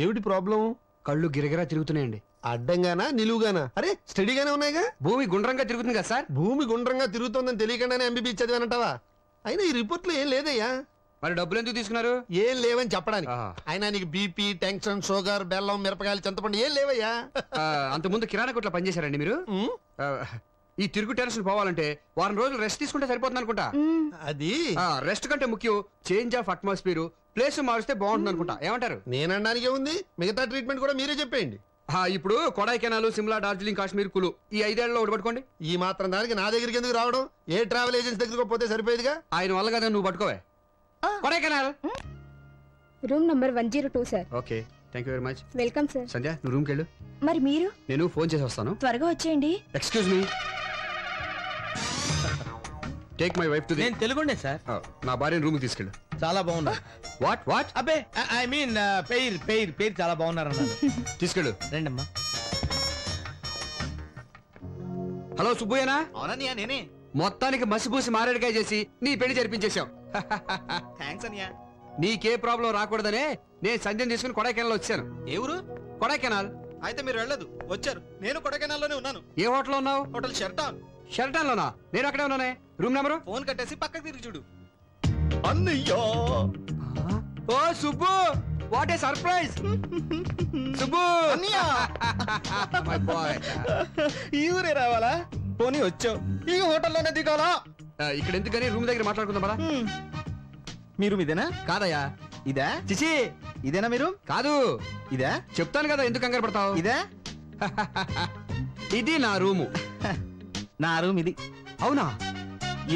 ఏమిటి ప్రాబ్లం? కళ్ళు గిరగిరా తిరుగుతున్నాయండి. అడ్డంగానా నిలువుగానా? అరే స్టడీగానే ఉన్నాయిగా. భూమి గుండ్రంగా తిరుగుతుంది కదా సార్. భూమి గుండ్రంగా తిరుగుతోందని తెలియకుండానే ఎంబీబీ చదివానంటావా? అయినా ఈ రిపోర్ట్లో ఏం లేదయ్యా. మరి డబ్బులు ఎందుకు తీసుకున్నారు? ఏం లేవని చెప్పడానికి. అయినా నీకు బీపీ, టెన్షన్, షుగర్, బెల్లం, మిరపకాయలు, చింతపండు ఏం లేవయ్యా. అంతకుముందు కిరాణా కొట్లో పనిచేశారండి మీరు? ఈ తిరుగు టెన్షన్ పోవాలంటే వారం రోజులు రెస్ట్ తీసుకుంటే సరిపోతుంది అనుకుంటా. అది రెస్ట్ కంటే ముఖ్యం చేంజ్ ఆఫ్ అట్మాస్ఫియర్, ప్లేస్ మారిస్తే బాగుంటుంది అనుకుంటా. ఏమంటారు? నేనడానికి ఉంది, మిగతా ట్రీట్మెంట్ కూడా మీరే చెప్పేయండి. ఇప్పుడు కొడైకెనాల్, సిమ్లా, డార్జిలింగ్, కాశ్మీర్, కులు ఈ 5 ఏళ్లలో ఒకటి పట్టుకోండి. ఈ మాత్రం దానికి నా దగ్గరికి ఎందుకు రావడం? ఏ ట్రావెల్ ఏజెన్సీ దగ్గరకు పోతే సరిపోయేదిగా. ఆయన వల్ల కదా నువ్వు పట్టుకోవే. Kodaikanal room number 102 sir. Okay, thank you very much. Welcome sir. Sandhya నువ్వు రూమ్కి వెళ్ళు. మరి మీరు? నేను ఫోన్ చేసి వస్తాను. త్వరగా వచ్చేయండి. Excuse me, take my wife to the. నేను తెలుగుండే సార్. నా భార్యను రూమ్కి తీసుకెళ్ళు. చాలా బాగున్నా. What what? అబ్బే ఐ మీన్ పేరు చాలా బాగున్నారు అన్నారు. తీసుకెళ్ళు. రండమ్మా. హలో సుబ్బయ్యనా? అవునన్నయ్య నేనే. మొత్తానికి మసిపూసి మారేడుకాయ చేసి నీ పెళ్లి జరిపించేశాం. థ్యాంక్స్ అన్నయ్య. నీకే ప్రాబ్లం రాకూడదనే నేను సంధ్యను తీసుకుని కొడైకెనాల్ వచ్చాను. ఏ ఊరు? కొడైకెనాల్. అయితే మీరు వెళ్ళదు, వచ్చారు. నేను కొడైకెనాల్ లోనే ఉన్నాను. ఏ హోటల్ ఉన్నావు? హోటల్ షెర్టాన్. షెర్టాన్ లోనా? నేను అక్కడే ఉన్నానే. Room number? ఫోన్ కట్టేసి పక్కకి తిరిగి చూడు. అన్నయ్యా, ఓ Subbu, what a surprise. Subbu my boy. ఈ ఊరే రావాలా? పోనీ వచ్చావు, ఈ హోటల్లోనే దిగాలా? ఇక్కడ ఎందుకని రూమ్ దగ్గర మాట్లాడుకుందాం పదా. మీరు మీదేనా? కాదయ్యా. ఇదా? చిచి, ఇదేనా మీరు? కాదు. ఇదా? చెప్తాను కదా, ఎందుకు కంగారు పడతావు? ఇదా? ఇది నా రూము. నా రూమ్ ఇది. అవునా?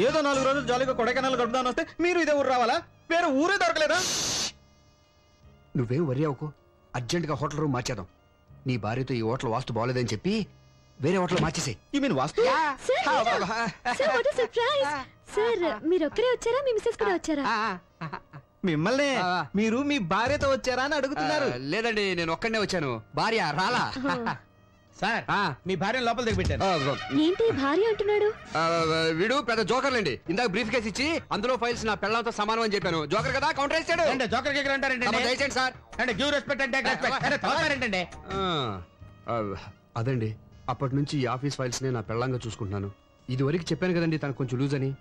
ఏదో 4 రోజులు జాలీగా కొడైకెనాల్ గడుపుదాని వస్తే మీరు ఇదే ఊరు రావాలా? వేరే ఊరే దొరకలేదా? నువ్వేం వరి అవ్వకు, అర్జెంట్ గా హోటల్ రూమ్ మార్చేద్దాం. నీ భార్యతో ఈ హోటల్ వాస్తు బాగోలేదని చెప్పి వేరే హోటల్ మార్చేసే. You mean vastu? సార్ మీరు ఒక్కరే వచ్చారా? మీ మిస్సెస్ కూడా వచ్చారా? మిమ్మల్ని మీరు మీ భార్యతో వచ్చారా అని అడుగుతున్నారు. లేదండి, నేను ఒక్కడనే వచ్చాను, భార్య రాలా. సార్ మీ భార్యను లోపల దిగబెట్టారు. ఏంటి భార్య అంటున్నాడు? వీడు పెద్ద జోకర్లండి. ఇందాక బ్రీఫ్ కేసు ఇచ్చి అందులో ఫైల్స్ నా పెళ్ళంతో సమానం అని చెప్పాను. జోకర్ కదా, కౌంటర్ వేసాడు. జోకర్ కేకర్ అంటారంటే దయచేయండి సార్. అంటే గివ్ రెస్పెక్ట్ అంటే ఏంటంటే అదండి, అప్పటి నుంచి ఈ ఆఫీస్ ఫైల్స్ నే నా పెళ్ళంగా చూసుకుంటున్నాను. ఇదివరకు చెప్పాను కదండి తనకు కొంచెం లూజ్ అని,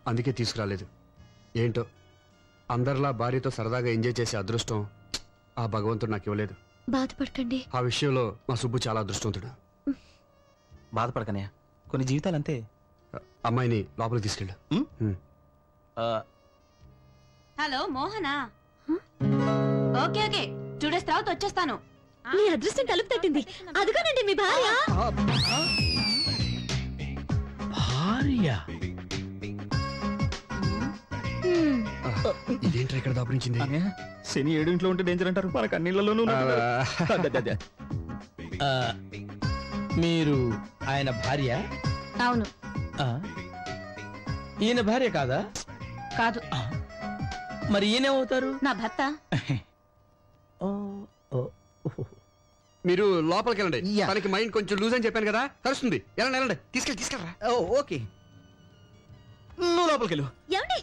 అందుకే తీసుకురాలేదు. ఏంటో అందరిలా భార్యతో సరదాగా ఎంజాయ్ చేసే అదృష్టం ఆ భగవంతుడు నాకు ఇవ్వలేదు. బాధపడకండి. ఆ విషయంలో మా సుబ్బు చాలా అదృష్టవంతుడు. బాధపడకనే, కొన్ని జీవితాలు అంతే. అమ్మాయిని లోపలికి తీసుకెళ్ళు. Hello Mohana? Okay okay, 2 days తర్వాత వచ్చేస్తాను. మీ అదృష్టం తలుపు తట్టింది. అదిగోనండి మీ భార్య. భార్య? ఇదేంటి ఇక్కడ దాపురించింది? శని 7 ఇంట్లో ఉంటే డేంజర్ అంటారు, మనకు అన్నిళ్ళలోనూ. మీరు ఆయన భార్య? అవును. ఈయన భార్య కాదా? కాదు. మరి ఈయనేమవుతారు? నా భర్త. మీరు లోపలికి వెళ్ళండి. తనకి మైండ్ కొంచెం లూజ్ అని చెప్పాను కదా, కలుస్తుంది. వెళ్ళండి వెళ్ళండి, తీసుకెళ్ళరా. ఓకే, నువ్వు లోపలికి వెళ్ళు. ఏమండి?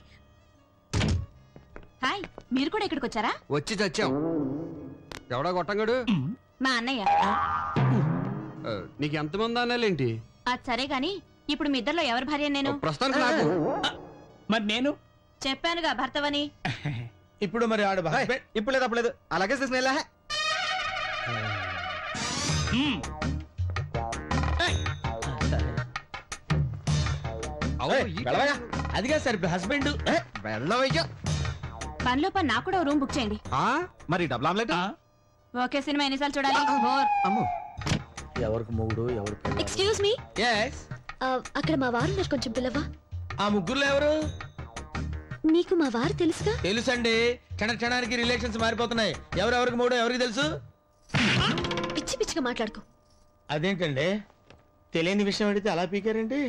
హాయ్, మీరు కూడా ఇక్కడికి వచ్చారా? వచ్చి చచ్చాం. ఎవడా గొట్టంగాడు? మా అన్నయ్య. నీకు ఎంతమంది అన్నాలేంటి? అది సరే గాని ఇప్పుడు మీ ఇద్దరిలో ఎవరి భార్య? నేను. ప్రస్తుతానికి నాకు. మరి నేను చెప్పానుగా భర్తవని. ఇప్పుడు మరి ఆడు ఇప్పుడు లేదు, అప్పుడు లేదు. అలాగే తీసుకునేలా. అదిగా సార్ ఇప్పుడు హస్బెండ్. పనిలో పని నాకు కూడా రూమ్ బుక్ చేయండి. మరి డబుల్ ఆమ్లెట్? ఓకే, సినిమా ఎన్నిసార్లు చూడాలి? అమ్మో, ఎవరికి మూడు ఎవరు? Excuse me. yes, అక్కడ మా వారు ఉన్నారు, కొంచెం పిల్లవా? ఆ ముగ్గురులో ఎవరు? మీకు మా వారు తెలుసుగా? తెలుసండి, క్షణానికి రిలేషన్స్ మారిపోతున్నాయి. ఎవరెవరికి మూడో ఎవరికి తెలుసు? పిచ్చి పిచ్చిగా మాట్లాడుకో. అదేంటండి, తెలియని విషయం అడిగితే అలా పీకారండి.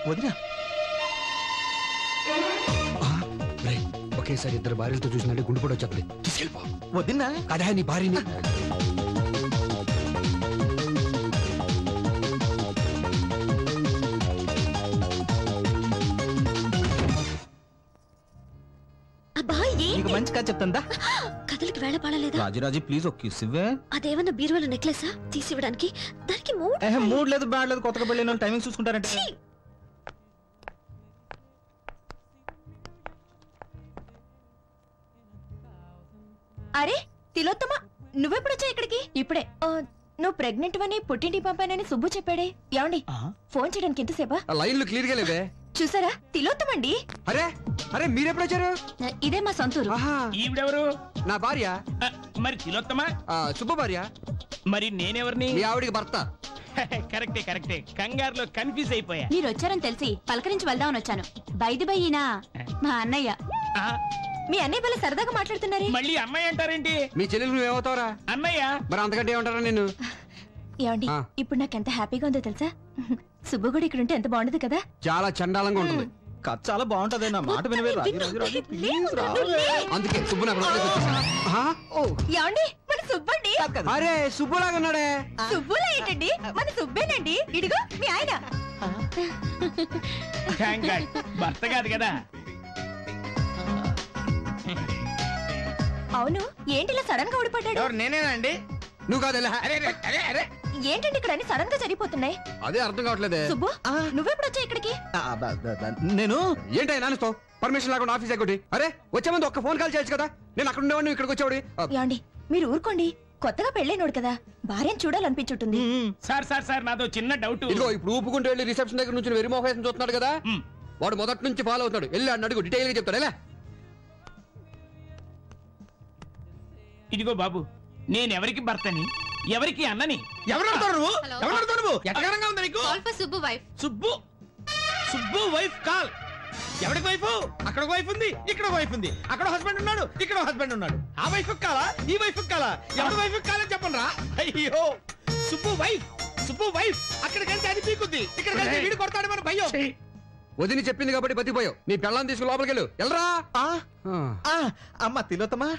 వదినా ఒకేసారి ఇద్దరు భార్యలతో చూసినట్టు గుండు కూడా వచ్చేది. తీసుకెళ్ళిపో. వదినా అదే నీ భార్యని. నీకు మంచి కథ చెప్తాందా? కథలకి వేళ పడలేదా? రాజు ప్లీజ్ ఒక కిస్ ఇవ్వే. అదేమన్నా బీరువాల నెక్లెసా తీసి ఇవ్వడానికి? దానికి మూడ్ లేదు బ్యాడ్ లేదు, కొత్తగా పెళ్ళిన వాళ్ళు టైమింగ్ చూసుకుంటారంటే. అరే తిలోత్తమ, నువ్వెప్పుడు వచ్చా ఇక్కడికి? ఇప్పుడే. నువ్వు ప్రెగ్నెంట్ అని పుట్టింటి పంపానని సుబ్బు చెప్పాడే. ఏమండి ఫోన్ చేయడానికి ఎంతసేపా? లైన్లు క్లియర్ గా లేవే. చూసారా, తిలోత్తమండి. అరే అరే మీరెప్పుడు వచ్చారు? ఇదే మా సొంతూరు. ఈవిడెవరు? నా భార్య. మరి తిలోత్తమా? శుభ భార్య. మరి నేనెవరిని? మీ ఆవిడికి భర్త. కరెక్టే కరెక్టే, కంగారులో కన్ఫ్యూజ్ అయిపోయా. మీరు వచ్చారని తెలిసి పలకరించి వెళ్దామని వచ్చాను. బైది బయ్యినా మా అన్నయ్య. మీ అన్నయ్య వల్ల సరదాగా మాట్లాడుతున్నారే. మళ్ళీ అమ్మాయి అంటారేంటి? మీ చెల్లెలు నువ్వేమవుతావరా? అన్నయ్య. మరి అంతకంటే ఏమంటారా నేను? ఏమండి ఇప్పుడు నాకు ఎంత హ్యాపీగా ఉందో తెలుసా? సుబ్బు కూడా ఇక్కడ ఉంటే ఎంత బాగుండదు కదా? చాలా చండాలంగా ఉంటుంది. కథ చాలా బాగుంటది, నా మాట వినవే. రాజు ప్లీజ్ రా. అందుకే సుబ్బు నాకు ఏమండి మన సుబ్బండి. అరే సుబ్బులాగా ఉన్నాడే. సుబ్బులా ఏంటండి, మన సుబ్బేనండి. ఇడిగో మీ ఆయన. భర్త కాదు కదా. అవును, ఏంటి ఇలా సడన్ గా ఊడిపడ్డాడు? నేనేనా అండి? నువ్వు కాదు. ఏంటండి ఇక్కడ అన్ని సడన్ గా జరిగిపోతున్నాయి? అదే అర్థం కావట్లేదే. సుబ్బు నువ్వెప్పుడు వచ్చా ఇక్కడికి? నేను ఏంటో నాన్నతో పర్మిషన్ లేకుండా ఆఫీస్ ఎక్కటి. అరే వచ్చే ముందు ఒక్క ఫోన్ కాల్ చేయొచ్చు కదా. నేను అక్కడ ఉండేవాడిని, ఇక్కడికి వచ్చేవాడి. ఏమండి మీరు ఊరుకోండి, కొత్తగా పెళ్ళైనోడు కదా, భార్యను చూడాలనిపించుంటుంది. సార్ నాదో చిన్న డౌట్. ఇదిగో ఇప్పుడు ఊపుకుంటూ వెళ్ళి రిసెప్షన్ దగ్గర నుంచి వెరీ మోహేషన్ చూస్తున్నాడు కదా, వాడు మొదటి నుంచి ఫాలో అవుతాడు. వెళ్ళి అడుగు, డీటెయిల్ గా చెప్తాడు. ఎలా? ఇదిగో బాబు, నేనెవరికి భర్తని, ఎవరికి అన్నని? Subbu wife call. ఎవరికి వైఫ్? అక్కడ వైఫ్ ఉంది, ఇక్కడ వైఫ్ ఉంది. అక్కడ హస్బెండ్ ఉన్నాడు, ఇక్కడ హస్బెండ్ ఉన్నాడు. ఆ వైఫ్ కాలా, ఈ వైఫ్ కాలా? ఎవరి వైఫ్ కాలని చెప్పండి రా. అయ్యో సుబ్బు వైఫ్ అక్కడికి వెళ్తే అది పీకుద్ది, ఇక్కడ వెళ్తే వీడు కొడతాడు మన భయ్యో. వదిని చెప్పింది కాబట్టి బతిపోయావు. నీ పెళ్ళాన్ని తీసుకుని లోపలికి వెళ్ళు. వెళ్ళరా. అమ్మా తిలోత్తమా,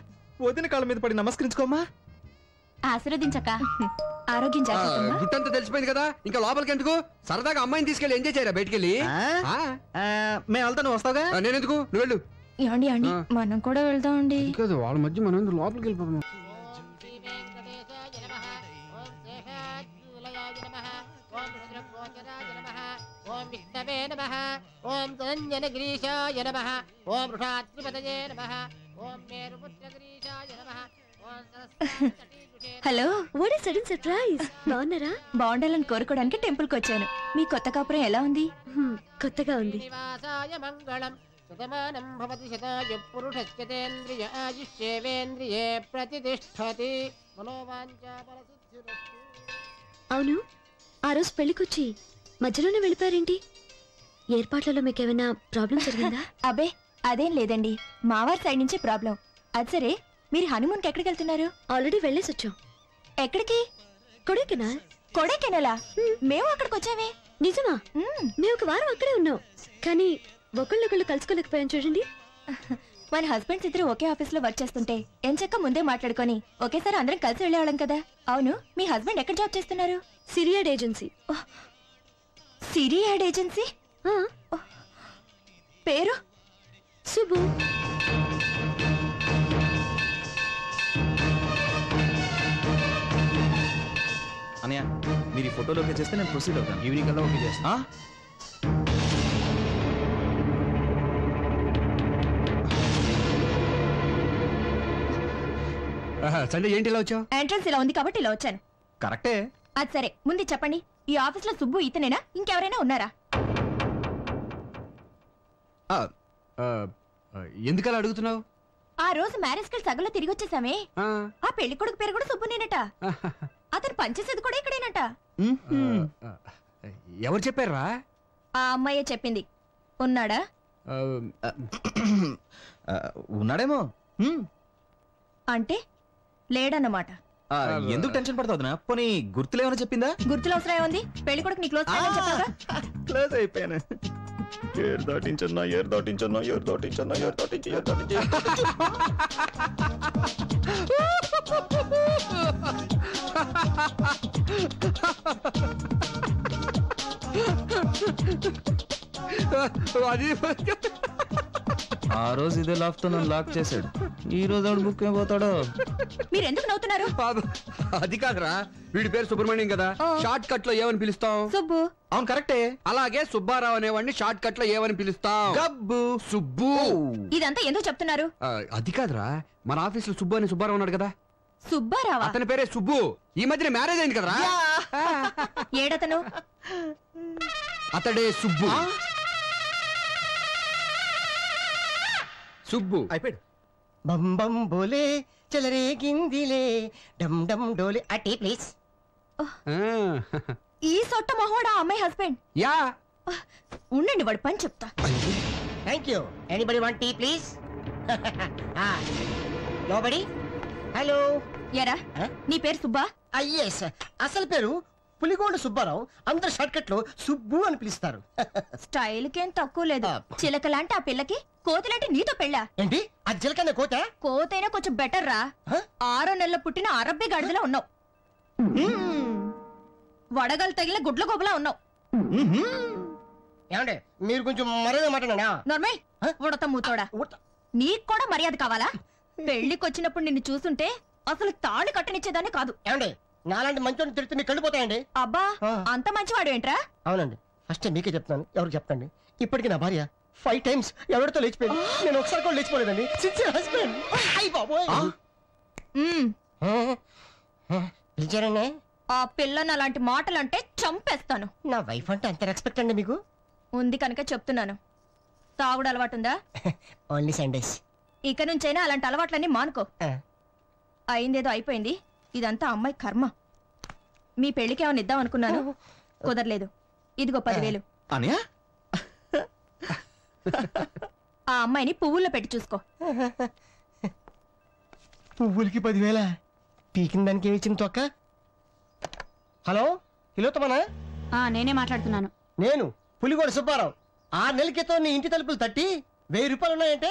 వదిన కాళ్ళ మీద పడి నమస్కరించుకోమ్మా. ఆశీర్వదించక. ఆరోగ్యం జాగ్రత్త. గుట్టంతా తెలిసిపోయింది కదా, ఇంకా లోపలికి ఎందుకు? సరదాగా అమ్మాయిని తీసుకెళ్ళి ఎంజాయ్ చేయరా బయటికి వెళ్ళి. మేము వెళ్తా, నువ్వు వస్తావుగా. నేనెందుకు, నువ్వు వెళ్ళు. ఏమండి మనం కూడా వెళ్దామండి. వాళ్ళ మధ్య మనం లోపలికి వెళ్ళిపోతాం. ఓం విష్ణవే నమః, ఓం ధన్యనగిరీశాయ నమః, ఓం వృషాద్రిపతయే నమః, ఓం మేరుపుత్రగిరీశాయ నమః, ఓం Saraswati. Hello, what is sudden surprise? బాగున్నారా? బాగుండాలని కోరుకోవడానికి టెంపుల్ కి వచ్చాను. మీ కొత్త కాపురం ఎలా ఉంది? కొత్తగా ఉంది. నివాసాయ మంగళం సుతమానం భవతి శతాయు పురుషస్యతేంద్రియ ఆయుష్యేవేంద్రియే ప్రతిష్ఠతి. మనోవాంఛా ఫలసిద్ధిరస్తు. అవును, ఆ రోజు పెళ్లికొచ్చి మధ్యలోనే వెళ్ళిపోయారేంటి? ఏర్పాట్లలో మీకేమైనా ప్రాబ్లం జరిగిందా? అబే అదేం లేదండి, మావారి సైడ్ నుంచి ప్రాబ్లం. అది సరే, మీరు హనీమూన్కి ఎక్కడికి వెళ్తున్నారు? ఆల్రెడీ వెళ్ళేసి వచ్చాం. ఎక్కడికి? కొడైకెనాల్. కొడైకెనాలా? మేము అక్కడికి వచ్చామే. నిజమా? మేము ఒక వారం అక్కడే ఉన్నాం, కానీ ఒకళ్ళొకళ్ళు కలుసుకోలేకపోయాం. చూడండి, మన హస్బెండ్స్ ఇద్దరు ఒకే ఆఫీస్ లో వర్క్ చేస్తుంటే ఎంచక్క ముందే మాట్లాడుకొని ఒకేసారి అందరం కలిసి వెళ్ళేవాళ్ళం కదా. అవును, మీ హస్బెండ్ ఎక్కడ జాబ్ చేస్తున్నారు? సిరియాడ్ ఏజెన్సీ. సిరియాడ్ ఏజెన్సీ? పేరు? సుబ్బు. అన్నయ్య మీరు ఈ ఫోటోలో ఓకే చేస్తే నేను ప్రొసీడ్ అవుతాను. ఈవినింగ్ కల్లా ఓకే చేస్తా. సండే ఏంటి ఇలా వచ్చావు? ఎంట్రన్స్ ఇలా ఉంది కాబట్టి ఇలా వచ్చాను. కరెక్టే. అది సరే, ముందు చెప్పండి, ఈ ఆఫీస్ లో సుబ్బు ఇతనేనా, ఇంకెవరైనా ఉన్నారా? ఎందుకలా అడుగుతున్నావు? ఆ రోజు మ్యారేజ్ కి సగంలో తిరిగి వచ్చేసామే, ఆ పెళ్లి కొడుకు పేరు కూడా సుబ్బునేనట. అతను పనిచేసేది కూడా ఇక్కడేనట. ఎవరు చెప్పారా? ఆ అమ్మాయే చెప్పింది. ఉన్నాడా? ఉన్నాడేమో. అంటే లేడన్నమాట. ఎందుకు టెన్షన్ పడతావు? పోనీ గుర్తులేమని చెప్పిందా? గుర్తులు అవసరం ఏముంది? పెళ్లి కొడుకు నీ క్లోజ్ ఫ్రెండ్ అని చెప్పాగా. క్లోజ్ అయిపోయాను. ఏరు దాటించన్నా అది ఆ రోజు ఇదే లాక్ తో నన్ను లాక్ చేశాడు. ఈ రోజు ఆడు బుక్ అయిపోతాడో. మీరు ఎందుకు నవ్వుతున్నారు? అది కాదురా, వీడి పేరు సుబ్రహ్మణ్యం కదా, షార్ట్ కట్ లో ఏమని పిలుస్తాం? సుబ్బు. అవును కరెక్టే. అలాగే సుబ్బారావు అనేవాడిని షార్ట్ కట్ లో ఏమని పిలుస్తాం? గబ్బు. సుబ్బు. ఇదంతా ఎందుకు చెప్తున్నారు? అది కాదురా, మన ఆఫీస్ లో సుబ్బు అని సుబ్బారావు ఉన్నాడు కదా, సుబ్బారావా? అతని పేరే సుబ్బు. ఈ మధ్యన మ్యారేజ్ అయింది కదరా. ఏడతను? అతడే సుబ్బు. సుబ్బు అయిపోయాడు. బం బం బోలే చెలరేగిందిలే డమ్ డమ్ డోలే అటీ ప్లీజ్. ఈ సొట్ట మొహోడా అమ్మాయి హస్బెండ్? యా. ఉండండి, వాడు పని చెప్తా. Thank you. Anybody want tea please? Nobody. Hello. ఎరా, నీ పేరు సుబ్బా? ఎస్, అసలు పేరు పులిగోండ సుబ్బారావు. అందరు షార్ట్ కట్ లో సుబ్బు అని పిలుస్తారు. స్టైల్ కేం తక్కువ లేదు. చిలకలాంటి ఆ పిల్లకి కోతిలాంటి నీతో పెళ్ళా? ఏంటి ఆ జిలకన్న కోత? కోతైనా కొంచెం బెటర్ రా. 6 నెలల పుట్టిన అరబ్బి గాడిదలా ఉన్నావు. వడగలు తగిలిన గుడ్ల గోబులా ఉన్నావు. ఏమండి మీరు కొంచెం మర్యాద మాట్లాడా? నార్మల్ ఉడత మూతోడా. నీకు కూడా మర్యాద కావాలా? పెళ్లికొచ్చినప్పుడు నిన్ను చూస్తుంటే అసలు తాళి కట్టనిచ్చేదాన్ని కాదు. ఏమండి నాలాంటి మంచోని తిడితే మీకు కళ్ళిపోతాయండి. అబ్బా, అంత మంచివాడు ఏంట్రా? అవునండి, ఫస్ట్ మీకే చెప్తాను, ఎవరికి చెప్పండి. ఇప్పటికి నా భార్య 5 times ఎవరితో లేచిపోయింది. నేను ఒకసారి కూడా లేచిపోలేదండి. Sincere husband. అయ్య బాబోయ్. పిలిచారండి? ఆ పిల్లని అలాంటి మాటలంటే చంపేస్తాను. నా వైఫ్ అంటే అంత రెస్పెక్ట్ అండి మీకు? ఉంది కనుక చెప్తున్నాను. తాగుడు అలవాటుందా? Only Sundays. ఇక నుంచైనా అలాంటి అలవాట్లన్నీ మానుకో. అయిందేదో అయిపోయింది. ఇదంతా అమ్మాయి కర్మ. మీ పెళ్లికి ఏమైనా ఇద్దాం అనుకున్నాను, కుదరలేదు. ఇదిగో 10,000. అనియా? ఆ అమ్మాయిని పువ్వుల్లో పెట్టి చూసుకో. పువ్వులకి 10,000? పీకిన దానికి ఏమి ఇచ్చింది తొక్క? హలో, హిలోతమనా? నేనే మాట్లాడుతున్నాను. నేను పులిగోడ సుబ్బారావు. 6 నెలల క్రితం నీ ఇంటి తలుపులు తట్టి 1000 రూపాయలు ఉన్నాయంటే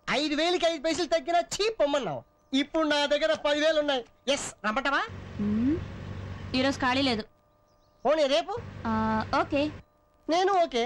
5,000కి 5 పైసలు తగ్గినా చీప్ పొమ్మన్నావు. ఇప్పుడు నా దగ్గర 10,000 ఉన్నాయి. ఎస్, రమ్మంటావా? ఈరోజు ఖాళీ లేదు. పోనీ రేపు? ఓకే. నేను ఓకే.